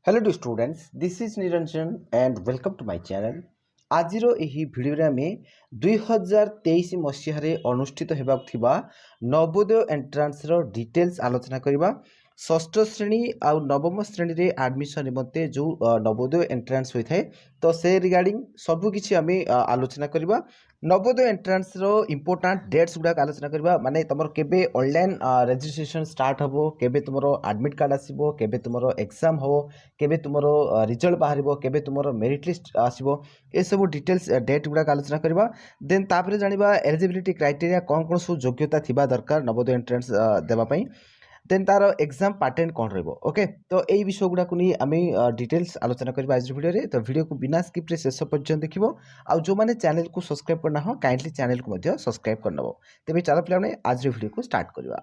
Hello to students, this is Niranjan and welcome to my channel. आज video आम 2023 मसीह अनुष्ठित होगा Navodaya entrance details आलोचना करवा। षष्ठ श्रेणी आउ नवम श्रेणी रे एडमिशन निमंते जो नवोदय एंट्रांस होता है तो से रिगार्डिंग सबकि आम आलोचना करवा। नवोदय एंट्रांस इंपोर्टाट डेट्स गुड़ाक आलोचना करवा, माने तुम केबे ऑनलाइन रजिस्ट्रेशन स्टार्ट हम, केबे तुम एडमिट कार्ड आसो, केबे तुम एग्जाम हम, केबे तुम रिजल्ट बाहर, केबे तुम मेरिट लिस्ट आसो, ये सब डिटेल्स डेट गुड़ाक आलोचना करवा। देन तापर जानिबा एलिजिबिलिटी क्राइटेरिया कौन कौन सब योग्यता थिबा दरकार नवोदय एंट्रांस देवाई। देन तार एग्जाम पैटर्न कौन रहिबो। ओके, तो यही विषय गुड़ाक नहीं आम डिटेल्स आलोचना करबा आज वीडियो। तो वीडियो को बिना स्किप रे शेष पर्यंत देखिबो। आउ जो माने चैनल को सब्सक्राइब करना हो काइंडली चैनल को मध्य सब्सक्राइब कर नबो। तेबे चलो पिलाने आज वीडियो को स्टार्ट करबा।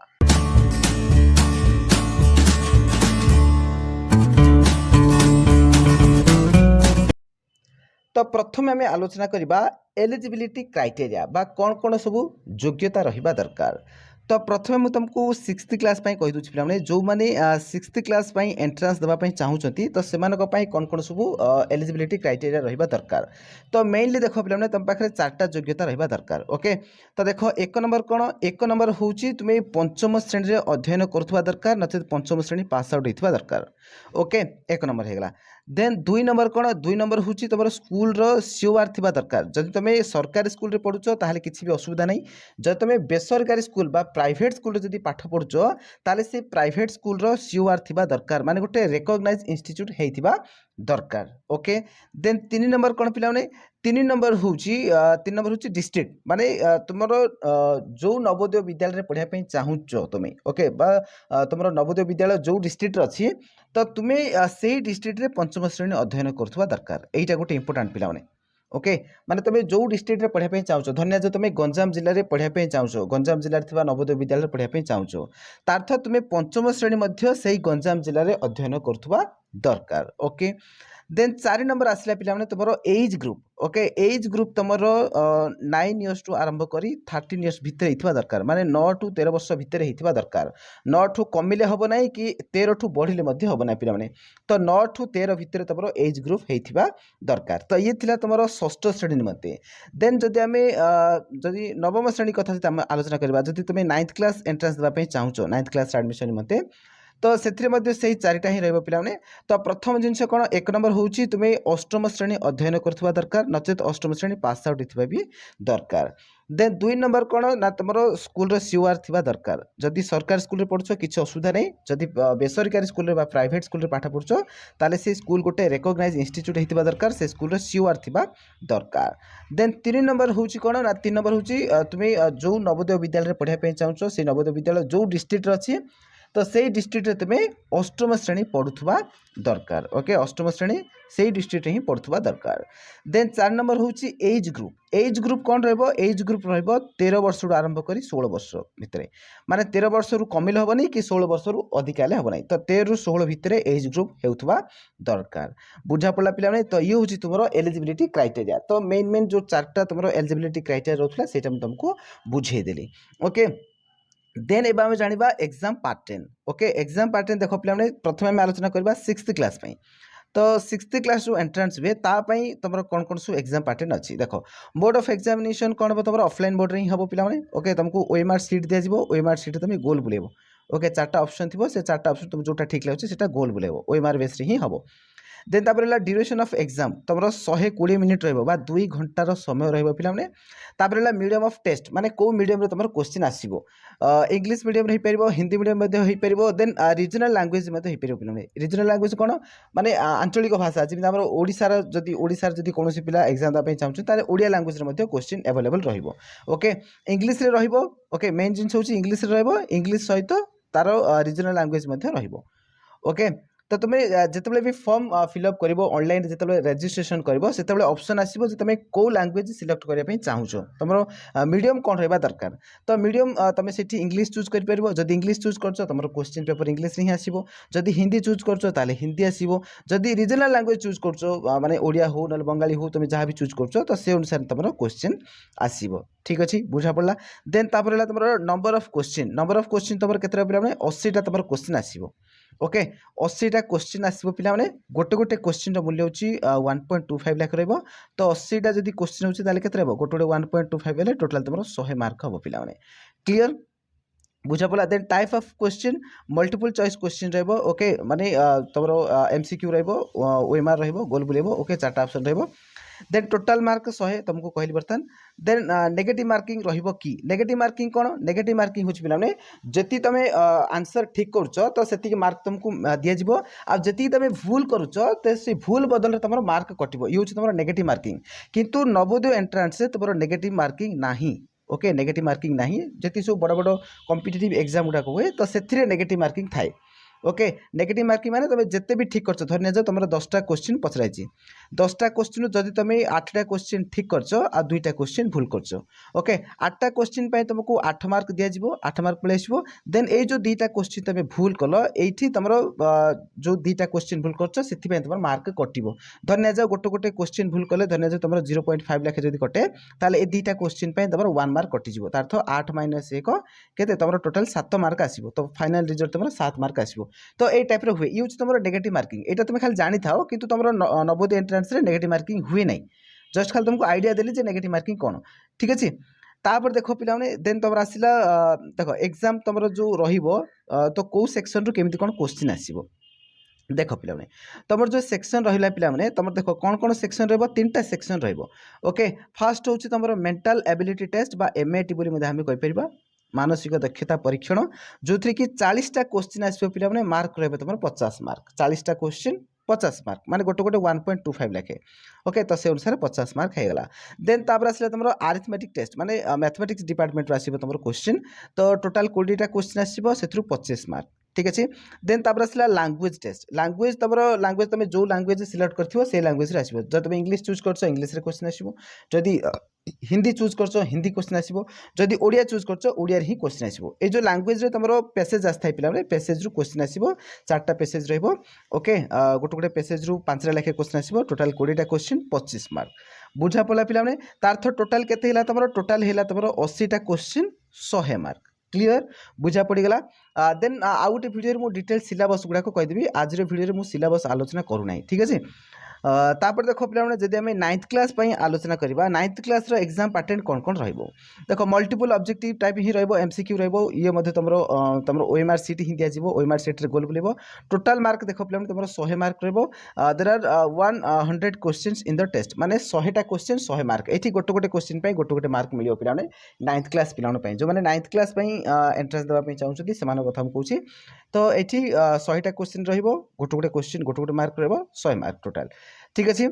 तो प्रथम आम आलोचना करबा एलिजिबिलिटी क्राइटेरिया बा कौन कौन सब योग्यता रहिबा दरकार। तो प्रथम मुझे तुमको सिक्स्थ क्लास कही दूसरी पे जो मैंने सिक्स्थ क्लास एंट्रांस देवाई चाहूँगी तो से कौन कौन सब एलिजिबिलिटी क्राइटेरिया रहिबा दरकार। तो मेनली देख पे तुम पाखे चार्टा योग्यता रहिबा दरकार। ओके, तो देख एक नंबर कौन, एक नंबर हूँ तुम्हें पंचम श्रेणी में अध्ययन करुवा दरकार, नचेत पंचम श्रेणी पास आउट होता दरकार। ओके, एक नंबर होगा। देन दुई नंबर कौन, दुई नंबर हूँ तुम स्कूल सीओआर थी दरकार। जब तुम सरकारी स्कूल पढ़ुच ताले किसी भी असुविधा नहीं। जब तुम बेसरकारी स्कूल बा प्राइवेट स्कूल जब पाठ पढ़ुच ताले से प्राइवेट स्कूल सीओआर थी दरकार, माने गोटे रेकग्नाइज इंस्टीट्यूट होता दरकार। ओके, देन तीन नंबर कौन पे, तीन नंबर हूँ डिस्ट्रिक्ट, माने तुम जो नवोदय विद्यालय पढ़ाई चाहूच तुम्हें। ओके, तुम नवोदय विद्यालय जो डिस्ट्रिक्ट अच्छी तो तुम्हें से डिस्ट्रिक्ट रे पंचम श्रेणी अध्ययन करुवा दरकार। यहीटा गोटे इंपोर्टाट पिला। ओके, माने तुम जो डिस्ट्रिक्ट रे पढ़ाई चाहो, धन्य जो तुम गंजाम जिले में पढ़ाई चाहो, गंजाम जिले में नवोदय विद्यालय पढ़ाई चाहो तार्थ तुम्हें पंचम श्रेणी से गंजाम जिले में अध्ययन करुवा दरकार। ओके, देन 4 नंबर आसला पे तुम age group. Okay, age group तुम 9 इयर्स टू आरंभ कर 13 इयर्स भितर होता दरकार, माने 9 टू 13 वर्ष भितर होता दरकार। 9 ठू कमिले हम ना कि 13 ठू बढ़िले हम ना पे, तो 9 ठू 13 भितर तुम एज ग्रुप होता दरकार। तो ये थिला तुम षष्ठ श्रेणी निमंते। देन जदि आम जदि नवम श्रेणी कथा आलोचना करवा, जदि तुम 9th क्लास एंट्रांस देवाई चाहूच 9th क्लास एडमिशन निमंते तो से चारिटा ही रही पे। तो प्रथम जिनस कौन, एक नंबर हूँ तुम्हें अष्टम श्रेणी अध्ययन करुवा दरकार, नचेत अष्टम श्रेणी पास आउट होता भी दरकार। देन दुई नंबर कौन ना तुम स्कूल सीओआर थी दरकार। जदि सरकारी स्कूल पढ़ुच किसी असुविधा नहीं, जदि बेसरकारी स्कूल प्राइवेट स्कूल पाठ पढ़ुच ताले से स्कूल गोटे रेकग्नाइज इंस्टीट्यूट होता दरकार, से स्कूल सीओआर थी दरकार। देन 3 नंबर हूँ कौन ना, 3 नंबर हूँ तुम्हें जो नवोदय विद्यालय पढ़ाई चाहो से नवोदय विद्यालय जो डिस्ट्रिक्ट अच्छी तो से डिस्ट्रिक्ट रे तुम्हें अष्टम श्रेणी पढ़ुवा दरकार। ओके, अष्टम श्रेणी से डिस्ट्रिक्ट ही पढ़ुवा दरकार। देन 4 नंबर हूँ एज ग्रुप। एज ग्रुप कौन रहिबो, एज ग्रुप रहिबो 13 वर्ष आरंभ कर 16 वर्ष भितर, माने 13 वर्ष रु कमिले हेनी कि 16 वर्ष रु अधिका हेले हेबो नहीं। तो 13 रु 16 भितर एज ग्रुप हेउथबा दरकार। बुझा पड़ा पिला। तो ये हूँ तुम एलिजिबिलिटी क्राइटेरिया। तो मेन जो 4टा तुम एलिजिबिलिटी क्राइटेरिया रोला से तुमको बुझेदेली। ओके, देन एबा हम जानिबा exam pattern. Okay, exam pattern देखो पे प्रथम आम आलोचना करबा 6th क्लास। तो 6th क्लास जो एंट्रांस हुए तापाई तुम कौन कौन सब एग्जाम पैटर्न अच्छी देखो। मोड ऑफ एग्जामिनेशन कौन हम तुम ऑफलाइन मोड ही हम पे। ओके, तुमको ओएमआर सीट दिज्व, ओएमआर सीट तुम गोल बुलेब। ओके, 4टा ऑप्शन थी, से 4टा ऑप्शन तुम जोटा ठीक लगे से गोल बुलेब, ओएमआर बेस ही हम। देन तापर ड्यूरेशन ऑफ एग्जाम तुम 120 मिनिट रहा 2 घंटार समय रही पे। मीडियम ऑफ टेस्ट, माने को मीडियम तुम क्वेश्चन आसो, इंग्लिश मीडियम हो पार, हिंदी मीडियम हो पार। देन रिजनल लैंग्वेज हो पार। रिजनल लैंग्वेज कौन, माने आंचलिक भाषा जमी आम ओडिशार जदि कौन पिला एग्जाम देवाई चाहूँ ओडिया लैंग्वेज क्वेश्चन अवेलेबल रहिबो। ओके, इंग्लिश रे रहिबो। ओके, मेन जिनिस हूँ इंग्लिश रे रहिबो, इंग्लिश सहित तार रिजनल लैंग्वेज रहिबो। ओके, तो तुम जिते भी फॉर्म फिलअप कर ऑनलाइन जो रजिस्ट्रेशन कर ऑप्शन आसो तुम कौ लैंग्वेज सिलेक्ट करने चाहूँ, तुम मीडियम कौन रहा दरकार। तो मीडियम तुम से इंग्लिश चूज कर, जब इंग्लिश चूज कर तुम क्वेश्चन पेपर इंग्लिश ही आसो, जदि हिंदी चूज कर हिंदी आसो, जदि रिजनल लैंग्वेज चूज कर माने ओडिया हो ना बंगाली हो, तुम जहाँ भी चूज कर तो से अनुसार तुम क्वेश्चन आसो। ठीक अच्छे, बुझा पड़ा। देन तापर तुम नंबर ऑफ क्वेश्चन तुम के 80टा तुम क्वेश्चन आसो। ओके 80टा क्वेश्चन आसो पे गोटे गोटे क्वेश्चन मूल्य हूँ 1.25 लाख रहा तो 80टा जब क्वेश्चन होते गोटे गोटे 1.25 टोटाल तुम 100 मार्क हम पे क्लीयर बुझा पड़ा then type of question multiple choice question रहिबो ओके माने तुम एमसीक्यू रहिबो ओएमआर रहिबो गोल बुलेबो ओके चार्टा ऑप्शन रहिबो देन टोटाल मार्क 100 तुमको कहली बर्तन देन नेगेटिव मार्किंग रहिबो की नेगेटिव मार्किंग कोन नेगेटिव मार्किंग होछि पिला माने जति तमे आंसर ठीक करूछ तो सेति मार्क तुमको दिया जिवो आ जति तमे भूल करूछ तो से भूल बदल रे तमरो मार्क कटिबो ई होछि तमरो नेगेटिव मार्किंग किंतु नवोदय एंट्रेंस से तमरो नेगेटिव मार्किंग नाही ओके नेगेटिव मार्किंग ना जी सब बड़ बड़ कॉम्पिटिटिव एग्जाम गुड़ाक हुए तो से नेगेटिव मार्किंग थाए ओके नेगेटिव मार्किंग माने तुम जिते भी ठीक कर धर निज तुम 10टा क्वेश्चन पचराई 10टा क्वेश्चन जदि तुम 8टा क्वेश्चन ठीक कर 2टा क्वेश्चन भूल कर ओके 8टा क्वेश्चन तुमको 8 मार्क दिज्व 8 मार्क पलि आसो देन ये जो 2टा क्वेश्चन तुम भूल कल ये तुम जो 2टा क्वेश्चन भूल कर तुम मार्क कटो धर निजाओ गोटे गोटे क्वेश्चन भूल कले धर निजाओ तुम 0.5 लाख जब कटे ताले ये 2टा क्वेश्चन तुम 1 मार्क कटिज तार अर्थ 8 - 1 के तुम टोटाल 7 मार्क आसो तो फाइनाल रिजल्ट तुम 7 मार्क आसो तो ये टाइप हुए ये तुम नेगेटिव मार्किंग यहाँ तुम खाली जानी था कि तुम नवोदय एंट्रेंस रे नेगेटिव मार्किंग हुए ना जस्ट खाली तुमको आइडिया देली जे नेगेटिव मार्किंग कौन ठीक अच्छे तापर देख पे देन तुम आसला देख एग्जाम तुम जो रहिबो तो कौ सेक्शन रु केमिति कौन क्वेश्चन आसीबो देख पे तुम जो सेक्शन रहा पे तुम देख कौन कौन सेक्शन रहा 3टा सेक्शन रोके फास्ट हूँ तुम मेंटल एबिलिटी टेस्ट बा एमएटी बोली आम कहीपर मानसिक दक्षता परीक्षण जो थी कि 40टा क्वेश्चन आसो पे मार्क रहा तुम 50 मार्क 40टा क्वेश्चन 50 मार्क माने गोटे गोटे 1.25 लाखे ओके तो से अनुसार 50 मार्क होगा देन तापर आसला तुम आरिथमेटिक टेस्ट माने मैथमेटिक्स डिपार्टमेंट आसो तुम क्वेश्चन तो टोटाल 20टा क्वेश्चन आसो से 25 मार्क ठीक अच्छे देन तापर आसला लैंग्वेज टेस्ट लैंग्वेज तुम लैंग्वेज तुम जो लैंग्वेज सिलेक्ट कर से लैंग्वेज आसो जब तुम इंग्लिश चूज कर इंग्लिश क्वेश्चन आसो जदि हिंदी चूज कर हिंदी क्वेश्चन आसो जदि ओडिया चूज कर ओडिया ही क्वेश्चन आसो ये जो लैंग्वेज तुम पैसेज आसता पे पैसेज रु क्वेश्चन आसो 4टा पैसेज रहिबो ओके गोटे गोटे पैसेज रु 5टा लेखे क्वेश्चन आसो टोटाल 20टा क्वेश्चन 25 मार्क बुझा पड़ा पे तार टोटाल केते होला तुम टोटाल होला तुम 80टा क्वेश्चन 100 मार्क क्लीयर बुझा पड़गला देन आउ गोटे भिडियो मु डिटेल सिलेबस गुड़ाक कहीदेवी आज भिडियो में सिलेबस आलोचना करूना ठीक अच्छे तापर देख पे जब आम 9th क्लास आलोचना करवा 9th क्लास एग्जाम पैटर्न कौन कौन देख मल्टीपल ऑब्जेक्टिव टाइप ही एमसीक्यू ये तुम तुम ओएमआर सीट ही दिज्व ओएमआर सीट गोल बुलेब टोटाल मार्क देख पे तुम 100 mark there are 100 question in the test माने 100टा क्वेश्चन 100 मार्क ये गोटे गोटे क्वेश्चन गोटे गोटे मार्क मिले पे 9th क्लास पिला जो मैंने 9th क्लास एंट्रेंस देवाई चाहते से कथा मुझे तो ये 100टा क्वेश्चन रोटे गोटे क्वेश्चन गोटे गोटे मार्क 100 मार्क टोटाल ठीक अच्छे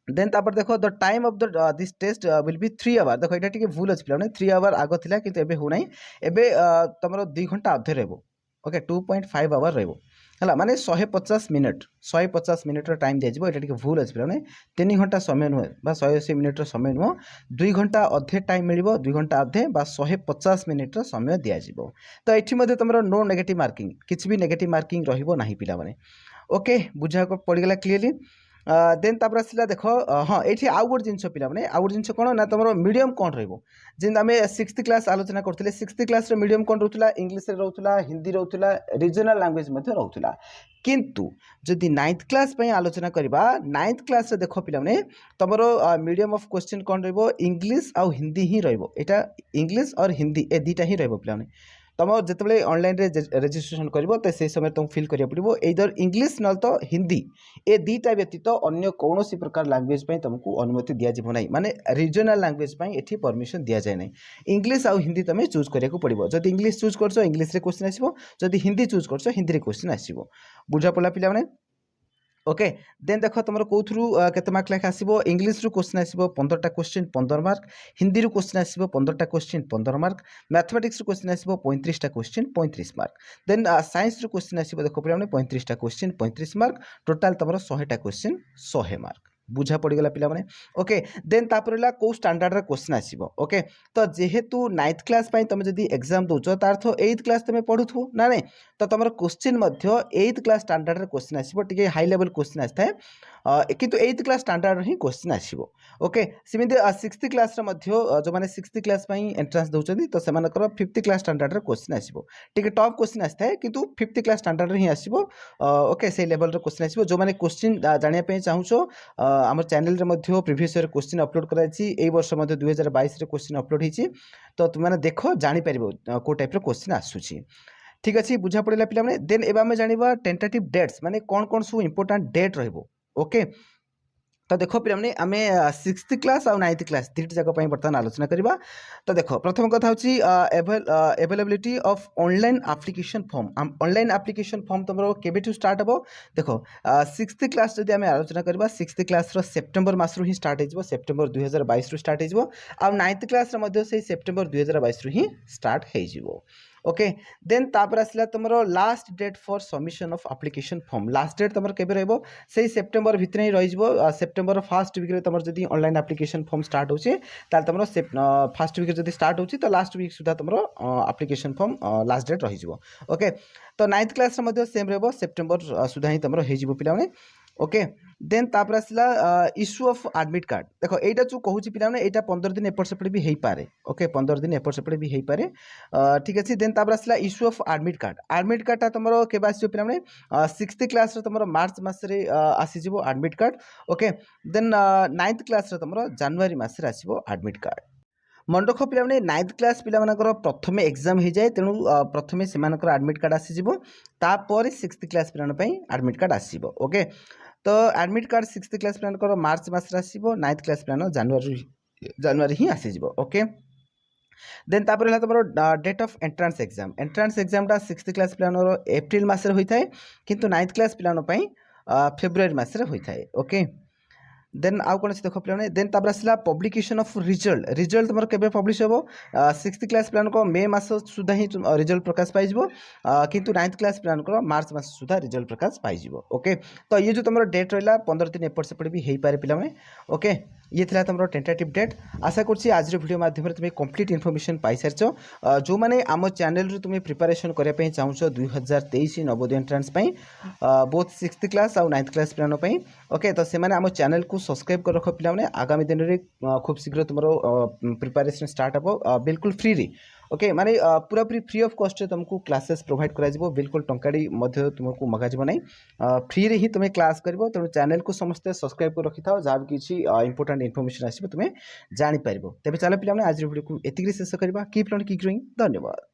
देन तापर देखो the time of the this test will be 3 hour देखो ये टिके भूल अच्छी पे 3 आवर आग थिला किंतु एबे हो नाही एबे तुम 2 घंटा अधे रहबो ओके 2.5 आवर रहबो हला माने 150 मिनट 150 मिनट रो टाइम दिया ये टिके भूल अच्छी पे 3 घंटा समय नुहे बा 180 मिनट रो समय नुह 2 घंटा अधे टाइम मिलिबो 2 घंटा अधे बा 150 मिनट रो समय दिया जिवो तो एठी मध्ये तुमरो नो नेगेटिव मार्किंग किछि भी नेगेटिव मार्किंग रहिबो नाही पिला माने ओके बुझा को पड़गला क्लियरली देन तापर आसला देख हाँ ये आउ गोटे जिन पे आउ गोटे जिन कौन ना तुम मीडियम कौन रही आम 6th क्लास आलोचना करते 6th क्लास मीडियम कौन रोला इंग्लीश रोला हिंदी रोला रिजनल लैंग्वेज रोला किंतु जदि 9th क्लास आलोचना करवा 9th क्लास देख पे तुम मीडियम ऑफ क्वेश्चन कौन इंग्लीश आउ हिंदी ही रहा इंग्लीश और हिंदी ए 2टा ही पे तुम जिते ऑनलाइन रजिस्ट्रेशन कर से समय तुम फिल करा पड़ो इधर इंग्लीश न तो हिंदी ए 2टा व्यतीत अन्य कौन प्रकार लैंग्वेज तुमको अनुमति दिज्व ना माने रीजनल लैंग्वेज ये परमिशन दि जाए ना इंग्लीश आउ हिंदी तुम चूज करा पड़ो जब इंग्लीश चूज कर इंग्लीश क्वेश्चन आसो जब हिंदी चूज कर हिंदी क्वेश्चन आसो बुझा पड़ा पे ओके देन देख तुम कौथु केते मार्क लेखा आसो इंग्लीश क्वेश्चन आसो 15टा क्वेश्चन 15 मार्क हिंदी क्वेश्चन आसो 15टा क्वेश्चन 15 मार्क मैथमेटिक्स क्वेश्चन आसो 35टा question 35 mark then science question आसो देख पे 35टा क्वेश्चन 35 मार्क टोटाल तुम 100टा क्वेश्चन 100 मार्क बुझा पड़गला पिलाने ओके देन तापर रहा कौ स्टांडर्ड क्वेश्चन आसो ओके तो जेहेतु 9th क्लास तुम जब एग्जाम दौच तार अर्थ 8th क्लास तुम पढ़ुथु ना नहीं तो तुम question 8th class standard question आसो टे हाई लेवल क्वेश्चन आए किंतु 8th क्लास स्टांडर्ड ही क्वेश्चन आसो ओके सेमती 6th क्लास जो मैंने 6th क्लास एंट्रांस दौरान तो से 5th क्लास स्टांडर्ड क्वेश्चन आसो टे टफ क्वेश्चन आए कि 5th क्लास स्टांडर्ड ही आसो ओके से लेवल क्वेश्चन आसो जो मैंने क्वेश्चन जानापी चाहूँ आम channel previous year question upload कराई वर्ष 2022 क्वेश्चन अपलोड होती तो तुमने देख जापर कौ टाइप क्वेश्चन आसूसी ठीक अच्छे बुझा पड़ा पे देन एवं आम जाना टेंटेटिव डेट्स माने कौन कौन सब इंपोर्टाट डेट रोके तो देखो पे आम 6th क्लास और 9th क्लास दुईट जाक बर्तमान आलोचना करवा तो देखो प्रथम कथा हूँ availability of online application form online application form तुम केबेठू स्टार्ट हम देखो 6th क्लास जब आम आलोचना करवा 6th क्लास सेप्टेम्बर मास ही स्टार्ट हो सेप्टेम्बर 2022 स्टार्ट हो 9th क्लास से सेप्टेम्बर 2022 ही स्टार्ट हो ओके देन तापर आसला तुम last date for submission of application form last date तुम केबे रहबो से सेप्टेम्बर भितर ही रही सेप्टेम्बर फर्स्ट वीक तुम जब ऑनलाइन एप्लिकेशन फॉर्म स्टार्ट होचे ताल तुम फर्स्ट वीक जब स्टार्ट होची तो लास्ट वीक सुधा तुम एप्लिकेशन फॉर्म लास्ट डेट रही ओके तो 9th क्लास सेम रही सेप्टेम्बर सुधा ही तुम हो पिला ओके देन तापर आसला इश्यू ऑफ एडमिट कार्ड देखो यहाँ जो कहूँ पिला यहाँ 15 दिन एपट सेपट भी हो पारे ओके 15 दिन एपट सेपट भी हो पारे ठीक अच्छे देन तापर आसला इश्यू ऑफ एडमिट कार्ड तुम केबे आसो पिला 6th क्लास तुम मार्च मसरे आसीज admit card okay then 9th class तुम जनवरी मसरे आसो एडमिट कार्ड मन रख पे 9th क्लास पिलाମାନଙ୍କର प्रथमे एग्जाम हो जाए तेणु प्रथमे से एडमिट कार्ड आसीଯିवो तापर 6th क्लास पिलाने एडमिट कार्ड आसीबो ओके तो एडमिट कार्ड 6th क्लास पिलाଙ୍କର मार्च मसरे आसीबो 9th क्लास पिलानो जनवरी ही आसीଯିवो ओके देन तापर है तुम date of entrance exam 6th class पिलानो एप्रिल मसरे होता है किंतु 9th क्लास पिलानो फेब्रुआरी मसरे होता है ओके देन आउ कौन देख पे देन तापर आसला पब्लिकेशन ऑफ रिजल्ट तुम के पब्लिश हम 6th क्लास पिला मे मास सुधा ही रिजल्ट प्रकाश पाइज किंतु 9th क्लास पिला मार्च मास सुधा रिजल्ट प्रकाश पाइज ओके तो ये जो तुम डेट रहा 15 दिन एपट सेपट भी हो पारे पे ओके ये थी तुम टेंटेटिव डेट आशा करुँच आज वीडियो माध्यम तुम्हें कंप्लीट इनफॉरमेशन पाई सारी जो मैंने आम चैनल तुम्हें प्रिपरेशन करने चाहूँ 2023 Navodaya entrance both 6th class और 9th क्लास पिलानी ओके तो से आम चैनल को सब्सक्राइब कर रख पे आगामी दिन में खूब शीघ्र तुम प्रिपरेशन स्टार्ट हम बिल्कुल फ्री रे ओके माने पूरा पूरी फ्री ऑफ कॉस्ट तुमको क्लासेस प्रोवाइड करा बिल्कुल टंकाड़ी तुमको मगाजिब ना फ्री रे ही तुम्हें क्लास कर तेणु चैनल को समस्ते सब्सक्राइब कर रखी था जहाँ भी किसी इंपोर्टेंट इनफॉरमेशन आसो तुम्हें जापर तेज चलो पे आज वीडियो को एतिक शेष करवा कीप लर्निंग कीप ग्रोइंग धन्यवाद।